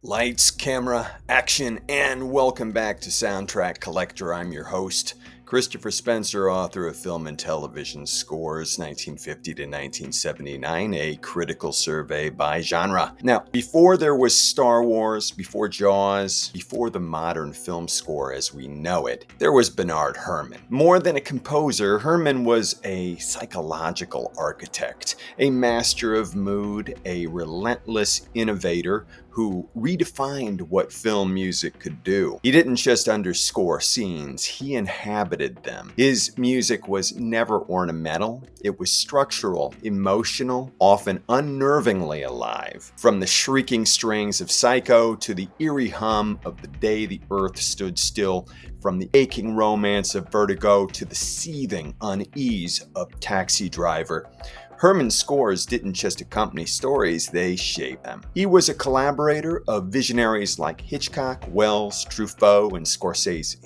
Lights, camera, action, and welcome back to Soundtrack Collector. I'm your host, Christopher Spencer, author of Film and Television Scores, 1950 to 1979, a critical survey by genre. Now, before there was Star Wars, before Jaws, before the modern film score as we know it, there was Bernard Herrmann. More than a composer, Herrmann was a psychological architect, a master of mood, a relentless innovator who redefined what film music could do. He didn't just underscore scenes, he inhabited them. His music was never ornamental, it was structural, emotional, often unnervingly alive. From the shrieking strings of Psycho to the eerie hum of The Day the Earth Stood Still, from the aching romance of Vertigo to the seething unease of Taxi Driver, Herrmann's scores didn't just accompany stories, they shaped them. He was a collaborator of visionaries like Hitchcock, Wells, Truffaut, and Scorsese.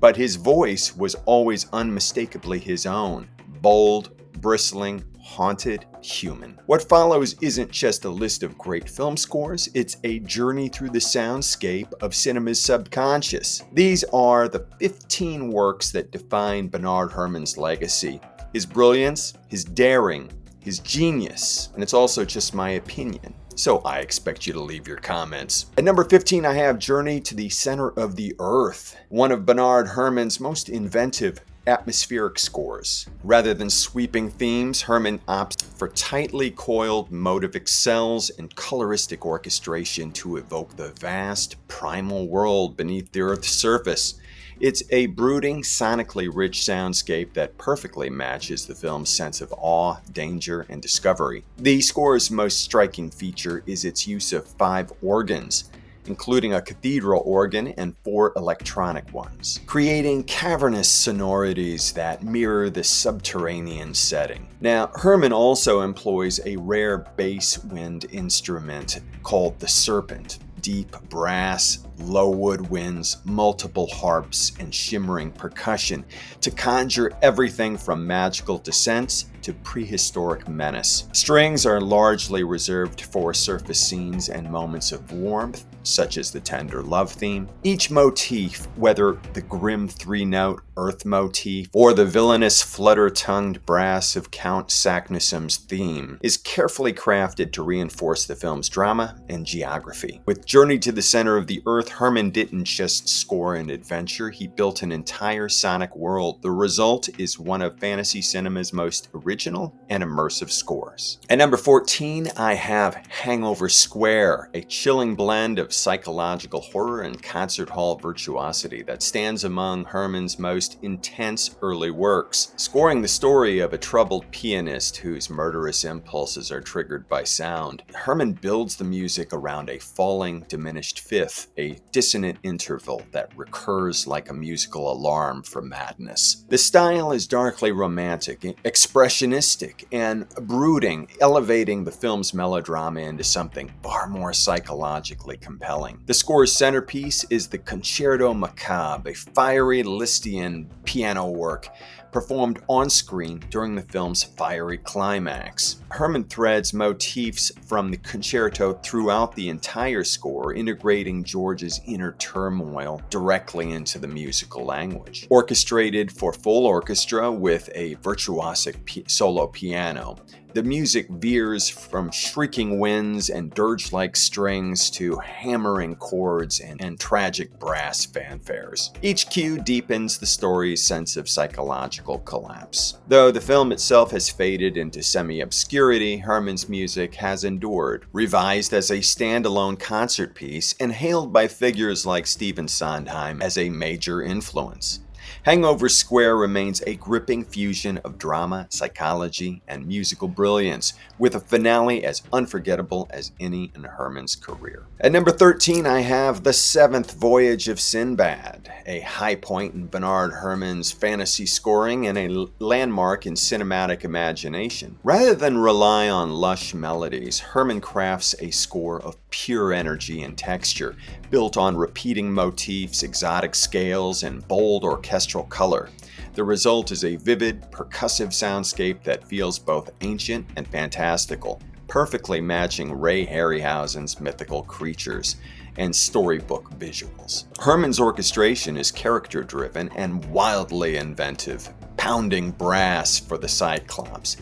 But his voice was always unmistakably his own, bold, bristling, haunted, human. What follows isn't just a list of great film scores, it's a journey through the soundscape of cinema's subconscious. These are the 15 works that define Bernard Herrmann's legacy. His brilliance, his daring, his genius, and it's also just my opinion, so I expect you to leave your comments. At number 15, I have Journey to the Center of the Earth, one of Bernard Herrmann's most inventive atmospheric scores. Rather than sweeping themes, Herrmann opts for tightly coiled motive accels and coloristic orchestration to evoke the vast, primal world beneath the Earth's surface. It's a brooding, sonically rich soundscape that perfectly matches the film's sense of awe, danger, and discovery. The score's most striking feature is its use of 5 organs, including a cathedral organ and 4 electronic ones, creating cavernous sonorities that mirror the subterranean setting. Now, Herrmann also employs a rare bass wind instrument called the serpent. Deep brass, low woodwinds, multiple harps, and shimmering percussion to conjure everything from magical descents to prehistoric menace. Strings are largely reserved for surface scenes and moments of warmth, such as the tender love theme. Each motif, whether the grim 3-note earth motif or the villainous flutter-tongued brass of Count Saknussemm's theme, is carefully crafted to reinforce the film's drama and geography. With Journey to the Center of the Earth, Herrmann didn't just score an adventure, he built an entire sonic world. The result is one of fantasy cinema's most original and immersive scores. At number 14, I have Hangover Square, a chilling blend of psychological horror and concert hall virtuosity that stands among Herrmann's most intense early works, scoring the story of a troubled pianist whose murderous impulses are triggered by sound. Herrmann builds the music around a falling, diminished fifth, a dissonant interval that recurs like a musical alarm for madness. The style is darkly romantic, expressionistic, and brooding, elevating the film's melodrama into something far more psychologically compelling. The score's centerpiece is the Concerto Macabre, a fiery Lisztian piano work performed on screen during the film's fiery climax. Herrmann threads motifs from the concerto throughout the entire score, integrating George's inner turmoil directly into the musical language. Orchestrated for full orchestra with a virtuosic solo piano, the music veers from shrieking winds and dirge-like strings to hammering chords and tragic brass fanfares. Each cue deepens the story's sense of psychological collapse. Though the film itself has faded into semi-obscurity, Herrmann's music has endured, revised as a standalone concert piece and hailed by figures like Stephen Sondheim as a major influence. Hangover Square remains a gripping fusion of drama, psychology, and musical brilliance, with a finale as unforgettable as any in Herrmann's career. At number 13, I have The Seventh Voyage of Sinbad, a high point in Bernard Herrmann's fantasy scoring and a landmark in cinematic imagination. Rather than rely on lush melodies, Herrmann crafts a score of pure energy and texture, built on repeating motifs, exotic scales, and bold orchestral color. The result is a vivid, percussive soundscape that feels both ancient and fantastical, perfectly matching Ray Harryhausen's mythical creatures and storybook visuals. Herrmann's orchestration is character-driven and wildly inventive, pounding brass for the Cyclops,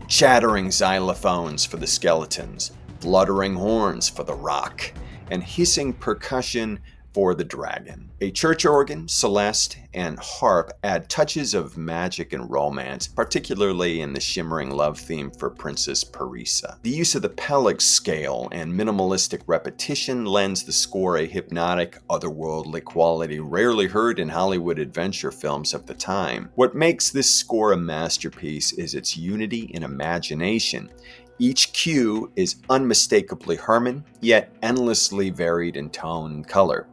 chattering xylophones for the skeletons, fluttering horns for the rock, and hissing percussion for the dragon. A church organ, celeste, and harp add touches of magic and romance, particularly in the shimmering love theme for Princess Parisa. The use of the Peleg scale and minimalistic repetition lends the score a hypnotic, otherworldly quality rarely heard in Hollywood adventure films of the time. What makes this score a masterpiece is its unity in imagination. Each cue is unmistakably Herrmann, yet endlessly varied in tone and color.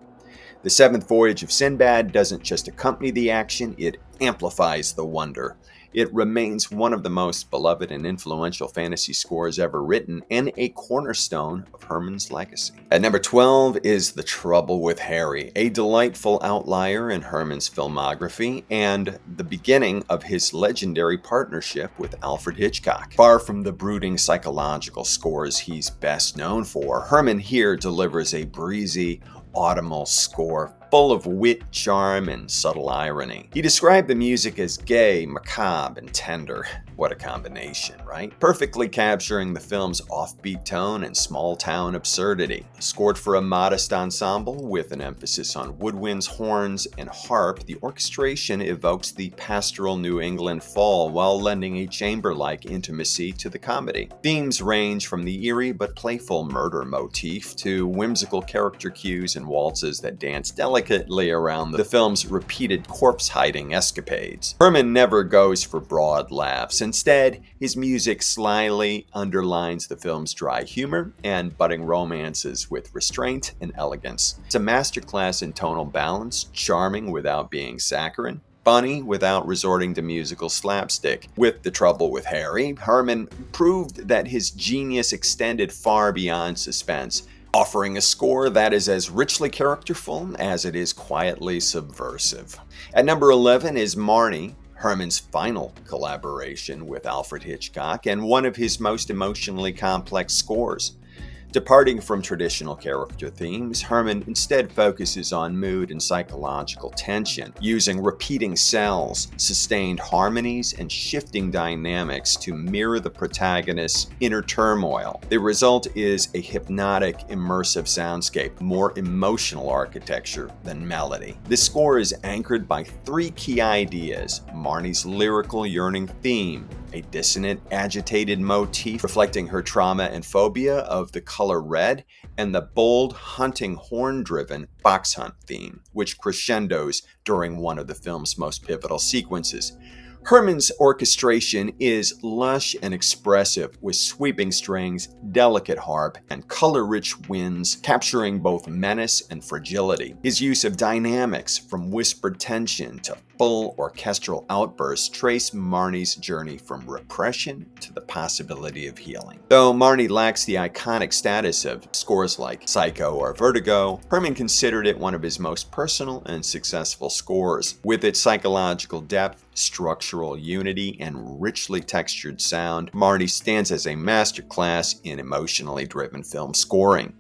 The seventh voyage of Sinbad doesn't just accompany the action, it amplifies the wonder. It remains one of the most beloved and influential fantasy scores ever written and a cornerstone of Herrmann's legacy. At number 12 is The Trouble with Harry, a delightful outlier in Herrmann's filmography and the beginning of his legendary partnership with Alfred Hitchcock. Far from the brooding psychological scores he's best known for, Herrmann here delivers a breezy, autumnal score full of wit, charm, and subtle irony. He described the music as gay, macabre, and tender. What a combination, right? Perfectly capturing the film's offbeat tone and small-town absurdity. Scored for a modest ensemble with an emphasis on woodwinds, horns, and harp, the orchestration evokes the pastoral New England fall while lending a chamber-like intimacy to the comedy. Themes range from the eerie but playful murder motif to whimsical character cues and waltzes that dance delicately around the film's repeated corpse-hiding escapades. Herrmann never goes for broad laughs. Instead, his music slyly underlines the film's dry humor and budding romances with restraint and elegance. It's a masterclass in tonal balance, charming without being saccharine, funny without resorting to musical slapstick. With The Trouble with Harry, Herrmann proved that his genius extended far beyond suspense, offering a score that is as richly characterful as it is quietly subversive. At number 11 is Marne, Herrmann's final collaboration with Alfred Hitchcock and one of his most emotionally complex scores. Departing from traditional character themes, Herrmann instead focuses on mood and psychological tension, using repeating cells, sustained harmonies, and shifting dynamics to mirror the protagonist's inner turmoil. The result is a hypnotic, immersive soundscape, more emotional architecture than melody. This score is anchored by three key ideas: Marne's lyrical, yearning theme, a dissonant, agitated motif reflecting her trauma and phobia of the color red, and the bold, hunting, horn-driven fox hunt theme, which crescendos during one of the film's most pivotal sequences. Herrmann's orchestration is lush and expressive, with sweeping strings, delicate harp, and color-rich winds capturing both menace and fragility. His use of dynamics, from whispered tension to full orchestral outbursts, trace Marne's journey from repression to the possibility of healing. Though Marne lacks the iconic status of scores like Psycho or Vertigo, Herrmann considered it one of his most personal and successful scores. With its psychological depth, structural unity, and richly textured sound, Marne stands as a masterclass in emotionally driven film scoring,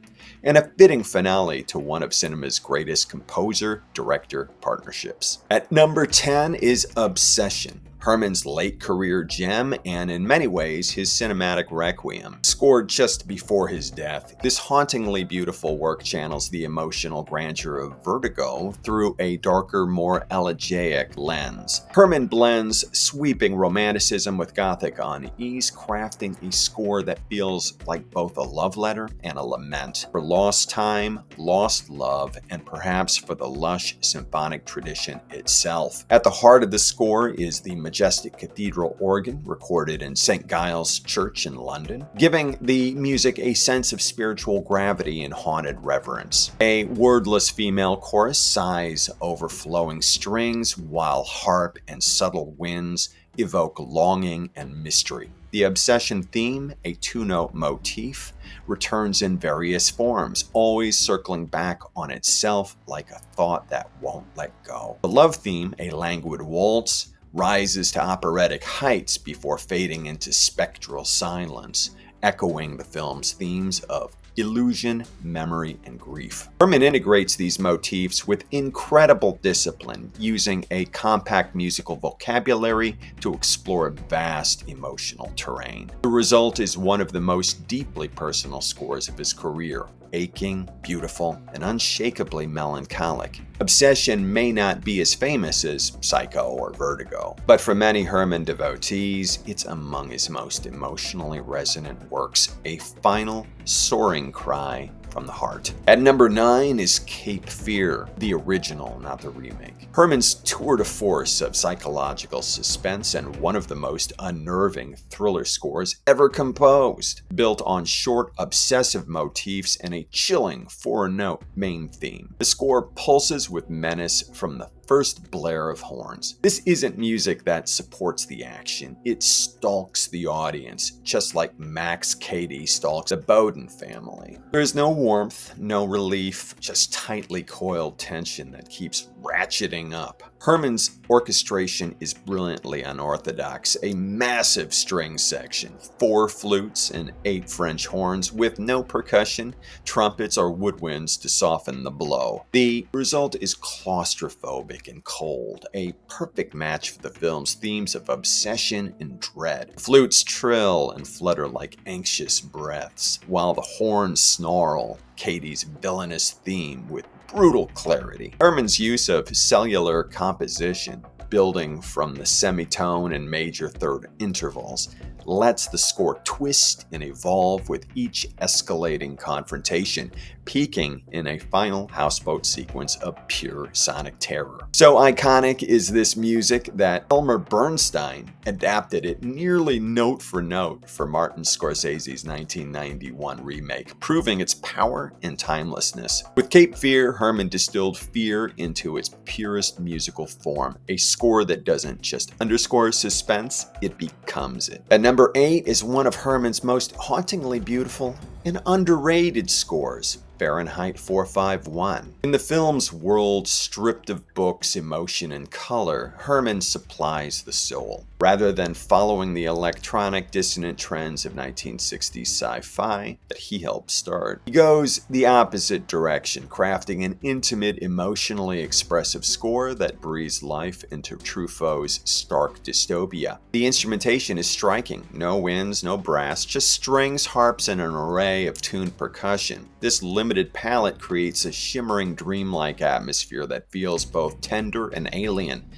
and a fitting finale to one of cinema's greatest composer-director partnerships. At number 10 is Obsession, Herrmann's late career gem and in many ways his cinematic requiem. Scored just before his death, this hauntingly beautiful work channels the emotional grandeur of Vertigo through a darker, more elegiac lens. Herrmann blends sweeping romanticism with gothic unease, crafting a score that feels like both a love letter and a lament for lost time, lost love, and perhaps for the lush symphonic tradition itself. At the heart of the score is the majestic cathedral organ recorded in St. Giles Church in London, giving the music a sense of spiritual gravity and haunted reverence. A wordless female chorus sighs over flowing strings, while harp and subtle winds evoke longing and mystery. The Obsession theme, a two-note motif, returns in various forms, always circling back on itself like a thought that won't let go. The love theme, a languid waltz, rises to operatic heights before fading into spectral silence, echoing the film's themes of illusion, memory, and grief. Herrmann integrates these motifs with incredible discipline, using a compact musical vocabulary to explore vast emotional terrain. The result is one of the most deeply personal scores of his career, aching, beautiful, and unshakably melancholic. Obsession may not be as famous as Psycho or Vertigo, but for many Herrmann devotees, it's among his most emotionally resonant works, a final, soaring cry from the heart. At number 9 is Cape Fear, the original, not the remake. Herrmann's tour de force of psychological suspense and one of the most unnerving thriller scores ever composed, built on short, obsessive motifs and a chilling four-note main theme. The score pulses with menace from the first blare of horns. This isn't music that supports the action. It stalks the audience, just like Max Cady stalks the Bowden family. There's no warmth, no relief, just tightly coiled tension that keeps ratcheting up. Herrmann's orchestration is brilliantly unorthodox. A massive string section, 4 flutes and 8 French horns with no percussion, trumpets, or woodwinds to soften the blow. The result is claustrophobic and cold, a perfect match for the film's themes of obsession and dread. Flutes trill and flutter like anxious breaths, while the horns snarl Cady's villainous theme with brutal clarity. Herrmann's use of cellular composition, building from the semitone and major third intervals, lets the score twist and evolve with each escalating confrontation, peaking in a final houseboat sequence of pure sonic terror. So iconic is this music that Elmer Bernstein adapted it nearly note for note for Martin Scorsese's 1991 remake, proving its power and timelessness. With Cape Fear, Herrmann distilled fear into its purest musical form, a score that doesn't just underscore suspense, it becomes it. At number 8 is one of Herrmann's most hauntingly beautiful and underrated scores, Fahrenheit 451. In the film's world stripped of books, emotion, and color, Herrmann supplies the soul. Rather than following the electronic dissonant trends of 1960s sci-fi that he helped start, he goes the opposite direction, crafting an intimate, emotionally expressive score that breathes life into Truffaut's stark dystopia. The instrumentation is striking. No winds, no brass, just strings, harps, and an array of tuned percussion. This limited palette creates a shimmering, dreamlike atmosphere that feels both tender and alien.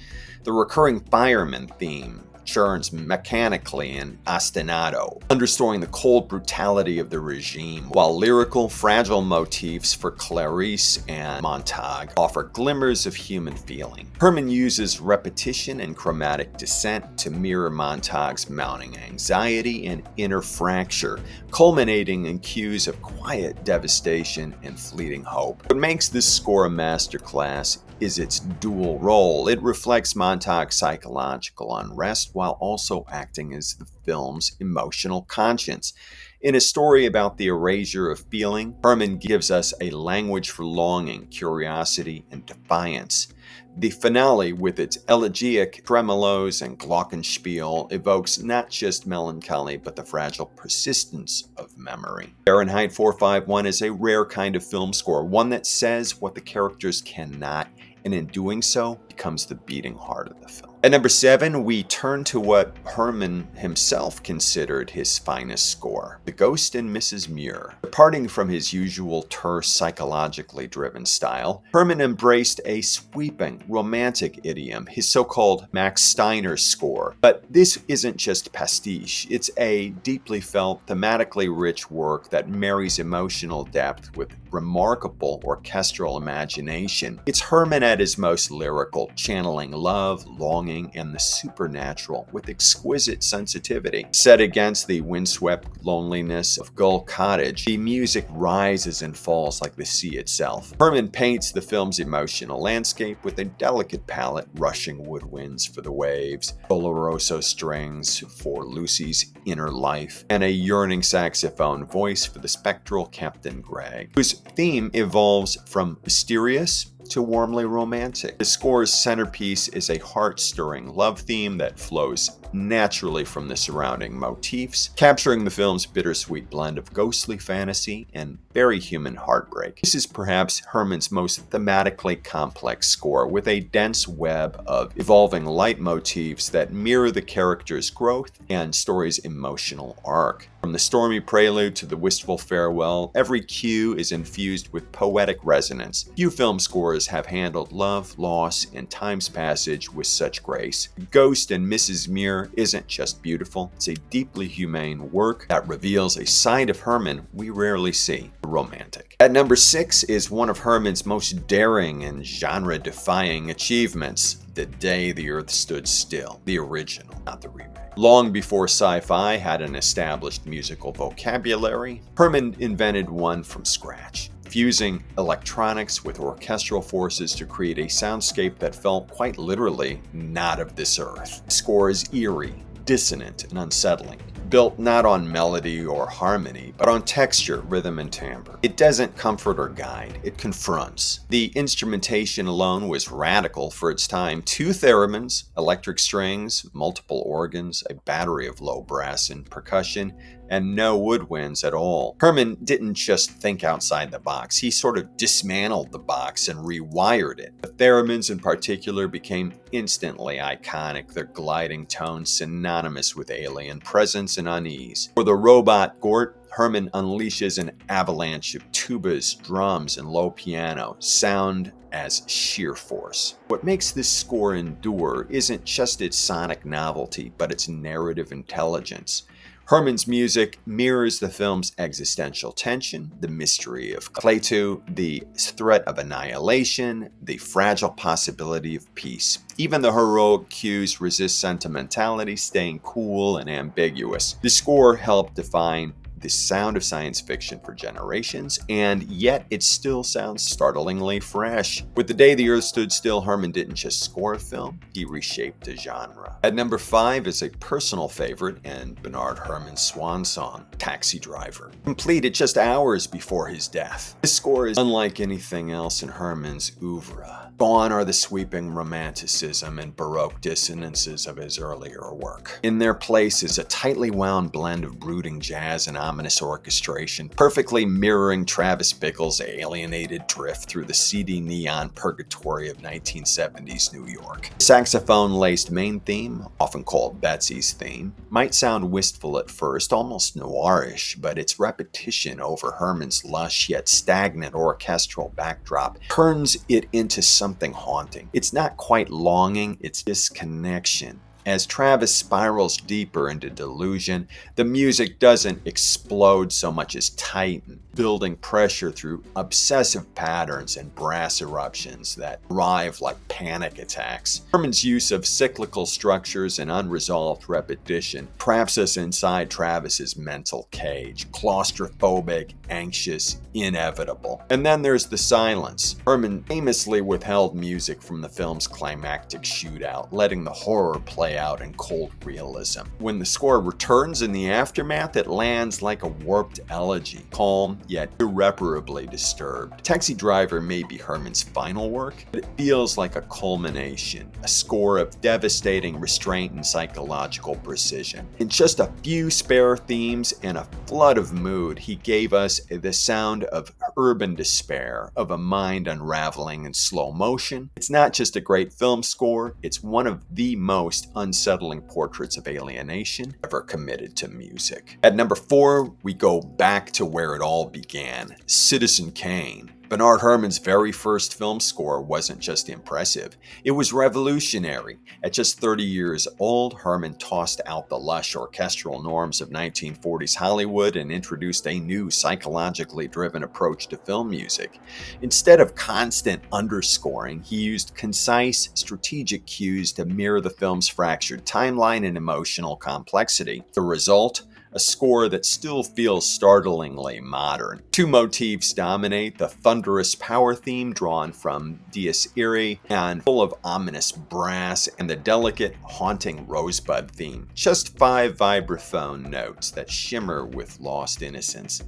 The recurring fireman theme churns mechanically and ostinato, underscoring the cold brutality of the regime, while lyrical, fragile motifs for Clarice and Montag offer glimmers of human feeling. Herrmann uses repetition and chromatic descent to mirror Montag's mounting anxiety and inner fracture, culminating in cues of quiet devastation and fleeting hope. What makes this score a masterclass is its dual role. It reflects Montag's psychological unrest while also acting as the film's emotional conscience. In a story about the erasure of feeling, Herrmann gives us a language for longing, curiosity, and defiance. The finale, with its elegiac tremolos and glockenspiel, evokes not just melancholy but the fragile persistence of memory. Fahrenheit 451 is a rare kind of film score, one that says what the characters cannot, and in doing so, becomes the beating heart of the film. At number 7, we turn to what Herrmann himself considered his finest score, The Ghost in Mrs Mir. Departing from his usual terse, psychologically driven style, Herrmann embraced a sweeping, romantic idiom, his so-called Max Steiner score. But this isn't just pastiche, it's a deeply felt, thematically rich work that marries emotional depth with remarkable orchestral imagination. It's Herrmann at his most lyrical, channeling love, longing, and the supernatural with exquisite sensitivity. Set against the windswept loneliness of Gull Cottage, the music rises and falls like the sea itself. Herrmann paints the film's emotional landscape with a delicate palette, rushing woodwinds for the waves, doloroso strings for Lucy's inner life, and a yearning saxophone voice for the spectral Captain Gregg, whose theme evolves from mysterious to warmly romantic. The score's centerpiece is a heart-stirring love theme that flows naturally from the surrounding motifs, capturing the film's bittersweet blend of ghostly fantasy and very human heartbreak. This is perhaps Herrmann's most thematically complex score, with a dense web of evolving leitmotifs that mirror the character's growth and story's emotional arc. From the stormy prelude to the wistful farewell, every cue is infused with poetic resonance. Few film scores have handled love, loss, and time's passage with such grace. Ghost and Mrs Mir isn't just beautiful, it's a deeply humane work that reveals a side of Herrmann we rarely see, the romantic. At number 6 is one of Herrmann's most daring and genre-defying achievements, The Day the Earth Stood Still, the original, not the remake. Long before sci-fi had an established musical vocabulary, Herrmann invented one from scratch, fusing electronics with orchestral forces to create a soundscape that felt quite literally not of this earth. The score is eerie, dissonant, and unsettling, built not on melody or harmony, but on texture, rhythm, and timbre. It doesn't comfort or guide, it confronts. The instrumentation alone was radical for its time. 2 theremins, electric strings, multiple organs, a battery of low brass and percussion, and no woodwinds at all. Herrmann didn't just think outside the box, he sort of dismantled the box and rewired it. The theremins in particular became instantly iconic, their gliding tones synonymous with alien presence and unease. For the robot Gort, Herrmann unleashes an avalanche of tubas, drums, and low piano, sound as sheer force. What makes this score endure isn't just its sonic novelty, but its narrative intelligence. Herrmann's music mirrors the film's existential tension, the mystery of Klaatu, the threat of annihilation, the fragile possibility of peace. Even the heroic cues resist sentimentality, staying cool and ambiguous. The score helped define the sound of science fiction for generations, and yet it still sounds startlingly fresh. With The Day the Earth Stood Still, Herrmann didn't just score a film, he reshaped a genre. At number 5 is a personal favorite and Bernard Herrmann's swan song, Taxi Driver, completed just hours before his death. This score is unlike anything else in Herrmann's oeuvre. Gone are the sweeping romanticism and Baroque dissonances of his earlier work. In their place is a tightly wound blend of brooding jazz and ominous orchestration, perfectly mirroring Travis Bickle's alienated drift through the seedy neon purgatory of 1970s New York. The saxophone-laced main theme, often called Betsy's theme, might sound wistful at first, almost noirish, but its repetition over Herrmann's lush yet stagnant orchestral backdrop turns it into something haunting. It's not quite longing, it's disconnection. As Travis spirals deeper into delusion, the music doesn't explode so much as tighten, building pressure through obsessive patterns and brass eruptions that arrive like panic attacks. Herrmann's use of cyclical structures and unresolved repetition traps us inside Travis's mental cage, claustrophobic, anxious, inevitable. And then there's the silence. Herrmann famously withheld music from the film's climactic shootout, letting the horror play out in cold realism. When the score returns in the aftermath, it lands like a warped elegy, calm yet irreparably disturbed. Taxi Driver may be Herrmann's final work, but it feels like a culmination, a score of devastating restraint and psychological precision. In just a few spare themes and a flood of mood, he gave us the sound of urban despair, of a mind unraveling in slow motion. It's not just a great film score, it's one of the most unsettling portraits of alienation ever committed to music. At number 4, we go back to where it all began, Citizen Kane. Bernard Herrmann's very first film score wasn't just impressive, it was revolutionary. At just 30 years old, Herrmann tossed out the lush orchestral norms of 1940s Hollywood and introduced a new psychologically driven approach to film music. Instead of constant underscoring, he used concise, strategic cues to mirror the film's fractured timeline and emotional complexity. The result? a score that still feels startlingly modern. Two motifs dominate: the thunderous power theme drawn from Dies Irae and full of ominous brass, and the delicate, haunting rosebud theme. Just 5 vibraphone notes that shimmer with lost innocence.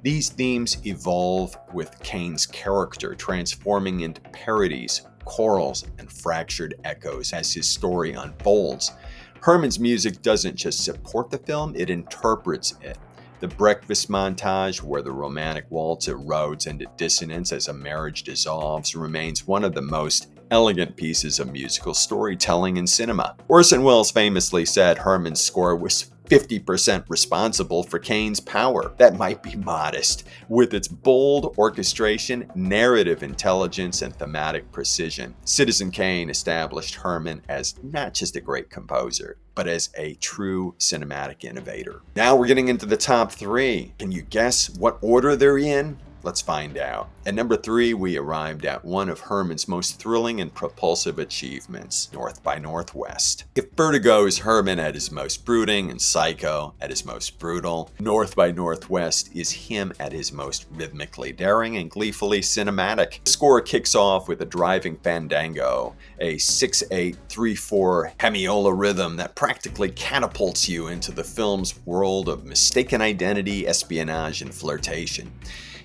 These themes evolve with Kane's character, transforming into parodies, chorals, and fractured echoes as his story unfolds. Herrmann's music doesn't just support the film, it interprets it. The breakfast montage, where the romantic waltz erodes into dissonance as a marriage dissolves, remains one of the most elegant pieces of musical storytelling in cinema. Orson Welles famously said Herrmann's score was 50% responsible for Kane's power. That might be modest, with its bold orchestration, narrative intelligence, and thematic precision. Citizen Kane established Herrmann as not just a great composer, but as a true cinematic innovator. Now we're getting into the top 3. Can you guess what order they're in? Let's find out. At number 3, we arrived at one of Herrmann's most thrilling and propulsive achievements, North by Northwest. If Vertigo is Herrmann at his most brooding and Psycho at his most brutal, North by Northwest is him at his most rhythmically daring and gleefully cinematic. The score kicks off with a driving fandango, a 6/8-3/4 hemiola rhythm that practically catapults you into the film's world of mistaken identity, espionage, and flirtation.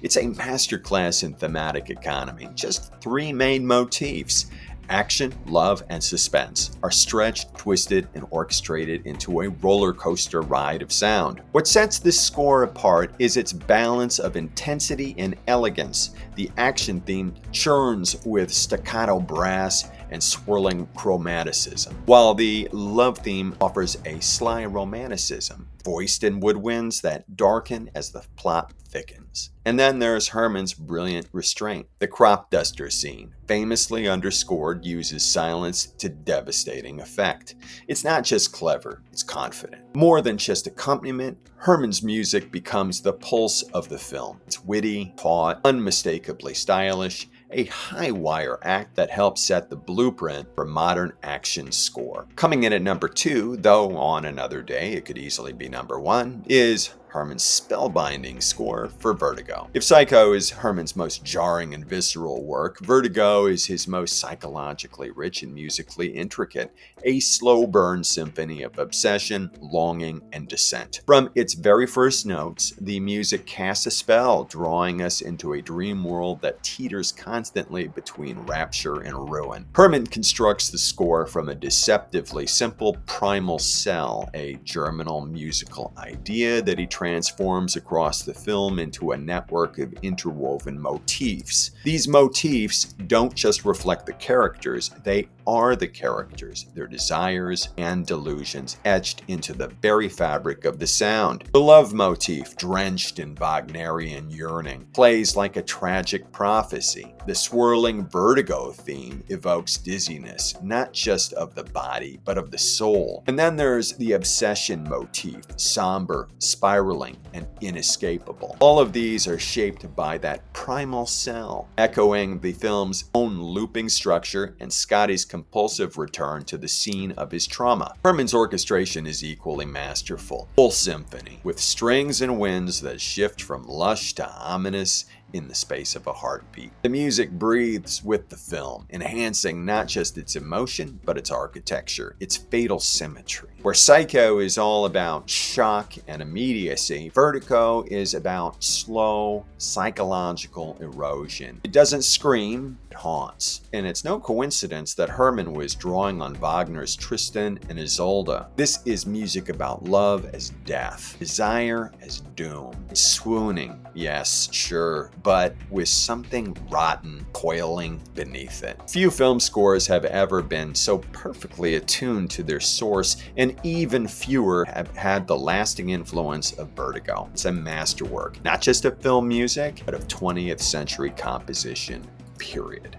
It's a masterclass in thematic economy. Just 3 main motifs: action, love, and suspense are stretched, twisted, and orchestrated into a roller coaster ride of sound. What sets this score apart is its balance of intensity and elegance. The action theme churns with staccato brass and swirling chromaticism, while the love theme offers a sly romanticism, voiced in woodwinds that darken as the plot thickens. And then there's Herrmann's brilliant restraint. The crop duster scene, famously underscored, uses silence to devastating effect. It's not just clever, it's confident. More than just accompaniment, Herrmann's music becomes the pulse of the film. It's witty, taut, unmistakably stylish, a high-wire act that helps set the blueprint for modern action score. Coming in at number 2, though on another day it could easily be number 1, is Herrmann's spellbinding score for Vertigo. If Psycho is Herrmann's most jarring and visceral work, Vertigo is his most psychologically rich and musically intricate, a slow burn symphony of obsession, longing, and descent. From its very first notes, the music casts a spell, drawing us into a dream world that teeters constantly between rapture and ruin. Herrmann constructs the score from a deceptively simple primal cell, a germinal musical idea that he transforms across the film into a network of interwoven motifs. These motifs don't just reflect the characters, they are the characters, their desires and delusions etched into the very fabric of the sound. The love motif, drenched in Wagnerian yearning, plays like a tragic prophecy. The swirling Vertigo theme evokes dizziness, not just of the body, but of the soul. And then there's the obsession motif, somber, spiraling, and inescapable. All of these are shaped by that primal cell, echoing the film's own looping structure and Scotty's compulsive return to the scene of his trauma. Herrmann's orchestration is equally masterful. Full symphony, with strings and winds that shift from lush to ominous in the space of a heartbeat. The music breathes with the film, enhancing not just its emotion, but its architecture, its fatal symmetry. Where Psycho is all about shock and immediacy, Vertigo is about slow, psychological erosion. It doesn't scream, it haunts. And it's no coincidence that Herrmann was drawing on Wagner's Tristan and Isolde. This is music about love as death, desire as doom, swooning, yes, sure, but with something rotten coiling beneath it. Few film scores have ever been so perfectly attuned to their source, and even fewer have had the lasting influence of Vertigo. It's a masterwork, not just of film music, but of 20th century composition, period.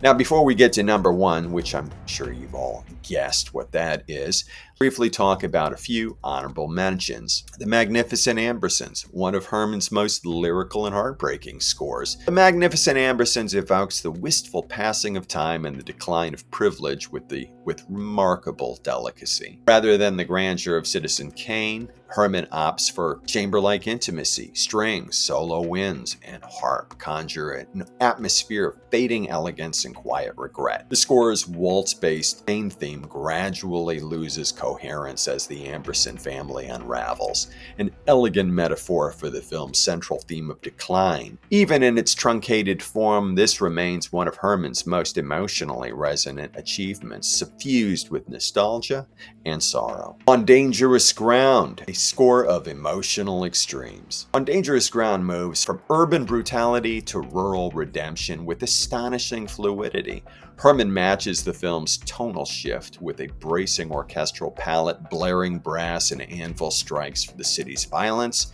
Now, before we get to number 1, which I'm sure you've all guessed what that is, briefly talk about a few honorable mentions. The Magnificent Ambersons, one of Herrmann's most lyrical and heartbreaking scores. The Magnificent Ambersons evokes the wistful passing of time and the decline of privilege with remarkable delicacy. Rather than the grandeur of Citizen Kane, Herrmann opts for chamber-like intimacy, strings, solo winds, and harp conjure an atmosphere of fading elegance and quiet regret. The score's waltz-based main theme gradually loses coherence as the Amberson family unravels, an elegant metaphor for the film's central theme of decline. Even in its truncated form, this remains one of Herrmann's most emotionally resonant achievements, suffused with nostalgia and sorrow. On Dangerous Ground, a score of emotional extremes. On Dangerous Ground moves from urban brutality to rural redemption with astonishing fluidity. Herrmann matches the film's tonal shift with a bracing orchestral palette, blaring brass and anvil strikes for the city's violence,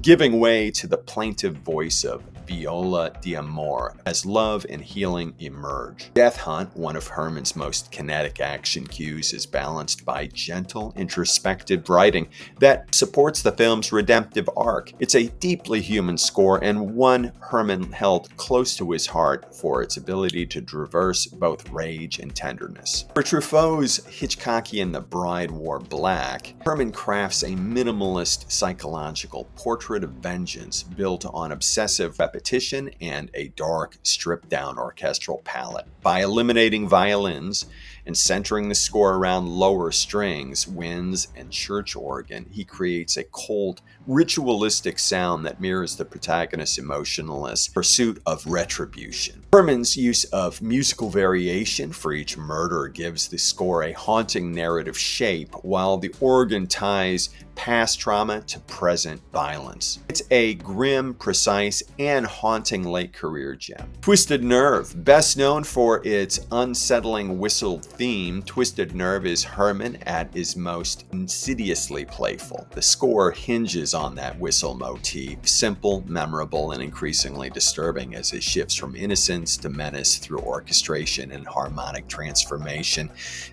giving way to the plaintive voice of Viola d'Amore as love and healing emerge. Death Hunt, one of Herrmann's most kinetic action cues, is balanced by gentle, introspective writing that supports the film's redemptive arc. It's a deeply human score and one Herrmann held close to his heart for its ability to traverse both rage and tenderness. For Truffaut's Hitchcockian The Bride Wore Black, Herrmann crafts a minimalist psychological portrait of vengeance built on obsessive repetition and a dark, stripped-down orchestral palette. By eliminating violins and centering the score around lower strings, winds, and church organ, he creates a cold, ritualistic sound that mirrors the protagonist's emotionless pursuit of retribution. Herrmann's use of musical variation for each murder gives the score a haunting narrative shape, while the organ ties past trauma to present violence. It's a grim, precise, and haunting late career gem. Twisted Nerve, best known for its unsettling whistle theme, Twisted Nerve is Herrmann at his most insidiously playful. The score hinges on that whistle motif, simple, memorable, and increasingly disturbing as it shifts from innocence to menace through orchestration and harmonic transformation.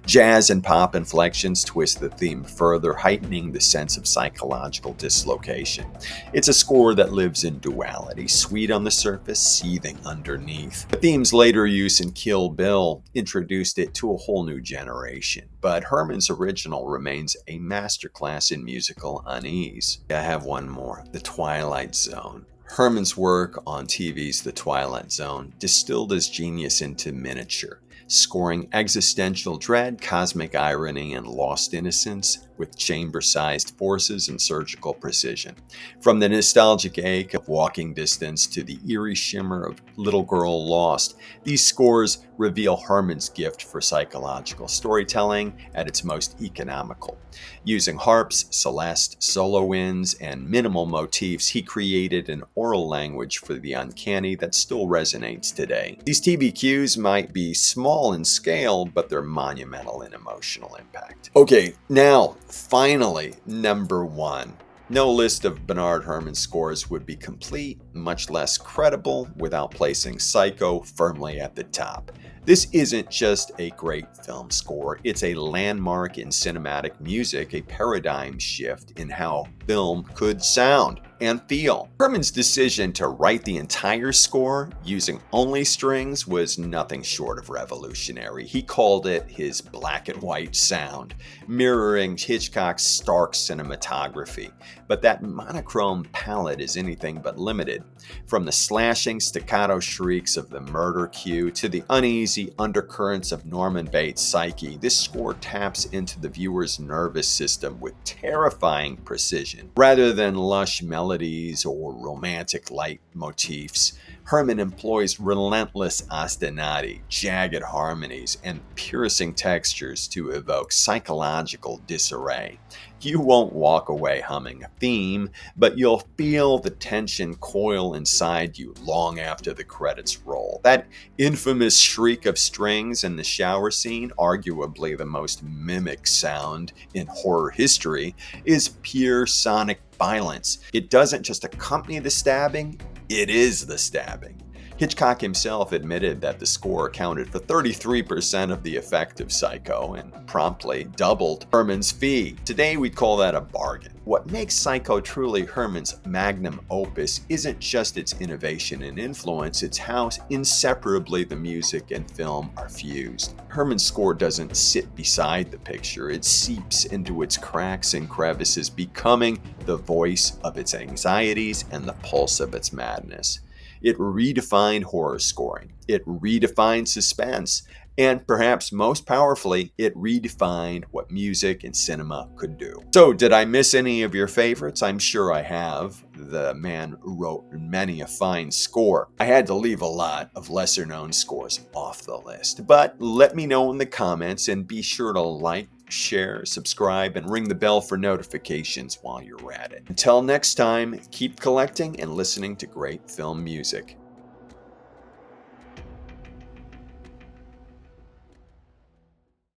Jazz and pop inflections twist the theme further, heightening the sense of psychological dislocation. It's a score that lives in duality, sweet on the surface, seething underneath. The theme's later use in Kill Bill introduced it to a whole new generation, but Herrmann's original remains a masterclass in musical unease. I have one more, The Twilight Zone. Herrmann's work on TV's The Twilight Zone distilled his genius into miniature, scoring existential dread, cosmic irony, and lost innocence with chamber-sized forces and surgical precision. From the nostalgic ache of Walking Distance to the eerie shimmer of Little Girl Lost, these scores reveal Herrmann's gift for psychological storytelling at its most economical. Using harps, celeste, solo winds, and minimal motifs, he created an oral language for the uncanny that still resonates today. These TV cues might be small in scale, but they're monumental in emotional impact. Okay, now, finally, number one. No list of Bernard Herrmann scores would be complete, much less credible, without placing Psycho firmly at the top. This isn't just a great film score, it's a landmark in cinematic music, a paradigm shift in how film could sound and feel. Herrmann's decision to write the entire score using only strings was nothing short of revolutionary. He called it his black and white sound, mirroring Hitchcock's stark cinematography. But that monochrome palette is anything but limited. From the slashing staccato shrieks of the murder cue to the uneasy undercurrents of Norman Bates' psyche, this score taps into the viewer's nervous system with terrifying precision. Rather than lush melodies or romantic light motifs, Herrmann employs relentless ostinati, jagged harmonies, and piercing textures to evoke psychological disarray. You won't walk away humming a theme, but you'll feel the tension coil inside you long after the credits roll. That infamous shriek of strings in the shower scene, arguably the most mimic sound in horror history, is pure sonic violence. It doesn't just accompany the stabbing, it is the stabbing. Hitchcock himself admitted that the score accounted for 33% of the effect of Psycho and promptly doubled Herrmann's fee. Today we'd call that a bargain. What makes Psycho truly Herrmann's magnum opus isn't just its innovation and influence, it's how inseparably the music and film are fused. Herrmann's score doesn't sit beside the picture, it seeps into its cracks and crevices, becoming the voice of its anxieties and the pulse of its madness. It redefined horror scoring, it redefined suspense, and perhaps most powerfully, it redefined what music and cinema could do. So, did I miss any of your favorites? I'm sure I have. The man wrote many a fine score. I had to leave a lot of lesser known scores off the list, but let me know in the comments and be sure to like, share, subscribe, and ring the bell for notifications while you're at it. Until next time, keep collecting and listening to great film music.